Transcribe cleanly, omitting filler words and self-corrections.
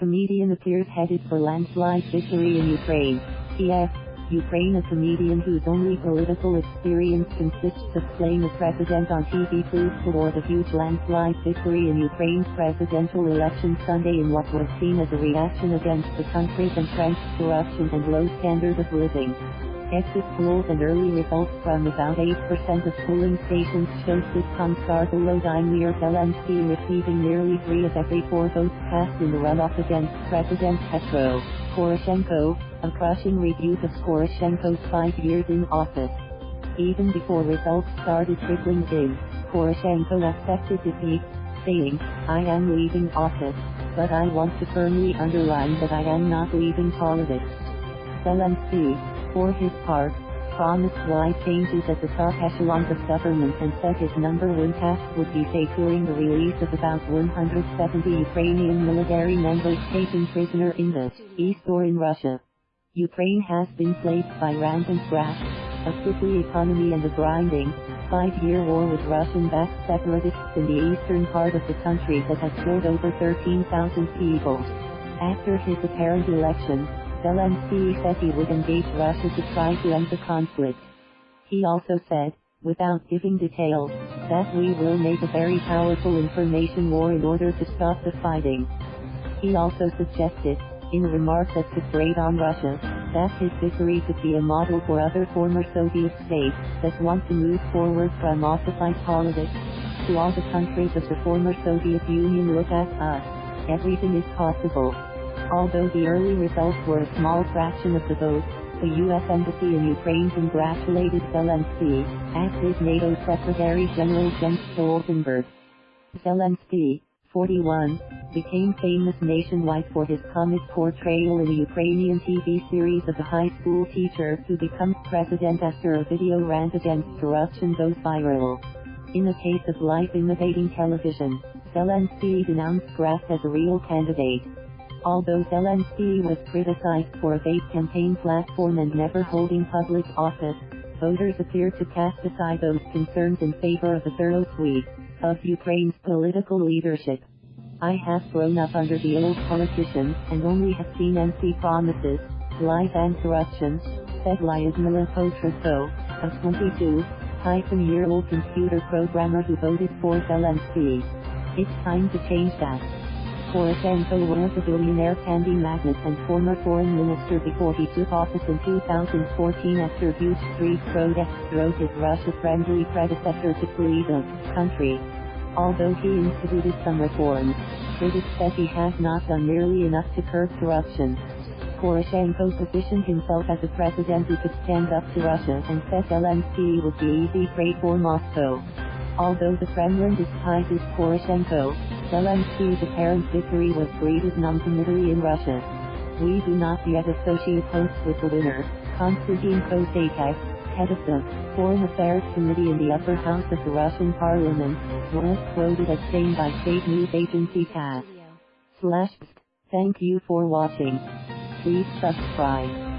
Comedian appears headed for landslide victory in Ukraine. KIEV, Ukraine. A comedian whose only political experience consists of playing a president on TV proves toward a huge landslide victory in Ukraine's presidential election Sunday in what was seen as a reaction against the country's entrenched corruption and low standard of living. Exit polls and early results from about 8% of polling stations show sitcom star Volodymyr Zelenskiy receiving nearly 3 of every 4 votes cast in the runoff against President Petro Poroshenko, a crushing rebuke of Poroshenko's 5 years in office. Even before results started trickling in, Poroshenko accepted defeat, saying, "I am leaving office, but I want to firmly underline that I am not leaving politics." Zelenskiy, for his part, promised wide changes at the top echelons of government and said his #1 task would be securing the release of about 170 Ukrainian military members taken prisoner in the East or in Russia. Ukraine has been plagued by rampant graft, a sickly economy and a grinding, 5-year war with Russian-backed separatists in the eastern part of the country that has killed over 13,000 people. After his apparent election, Zelensky said he would engage Russia to try to end the conflict. He also said, without giving details, that we will make a very powerful information war in order to stop the fighting. He also suggested, in a remark that could grate on Russia, that his victory could be a model for other former Soviet states that want to move forward from ossified politics. To all the countries of the former Soviet Union, look at us. Everything is possible. Although the early results were a small fraction of the vote, the U.S. Embassy in Ukraine congratulated Zelensky, as did NATO Secretary General Jens Stoltenberg. Zelensky, 41, became famous nationwide for his comic portrayal in the Ukrainian TV series of a high school teacher who becomes president after a video rant against corruption goes viral. In the case of live imitating television, Zelensky denounced graft as a real candidate. Although Zelensky was criticized for a vague campaign platform and never holding public office, voters appear to cast aside those concerns in favor of a thorough sweep of Ukraine's political leadership. "I have grown up under the old politicians and only have seen empty promises, lies and corruption," said Lyudmila Potrebko, a 22-year-old computer programmer who voted for Zelensky. "It's time to change that." Poroshenko was a billionaire candy magnate and former foreign minister before he took office in 2014 after huge street protests drove his Russia-friendly predecessor to flee the country. Although he instituted some reforms, critics said he has not done nearly enough to curb corruption. Poroshenko positioned himself as a president who could stand up to Russia and said Zelensky would be easy prey for Moscow. Although the Kremlin despises Poroshenko, Zelenskyy's apparent victory was greeted noncommittally in Russia. We do not yet associate hosts with the winner. Konstantin Kosachev, head of the Foreign Affairs Committee in the upper house of the Russian parliament, was quoted as saying by state news agency TASS. Thank you for watching. Please subscribe.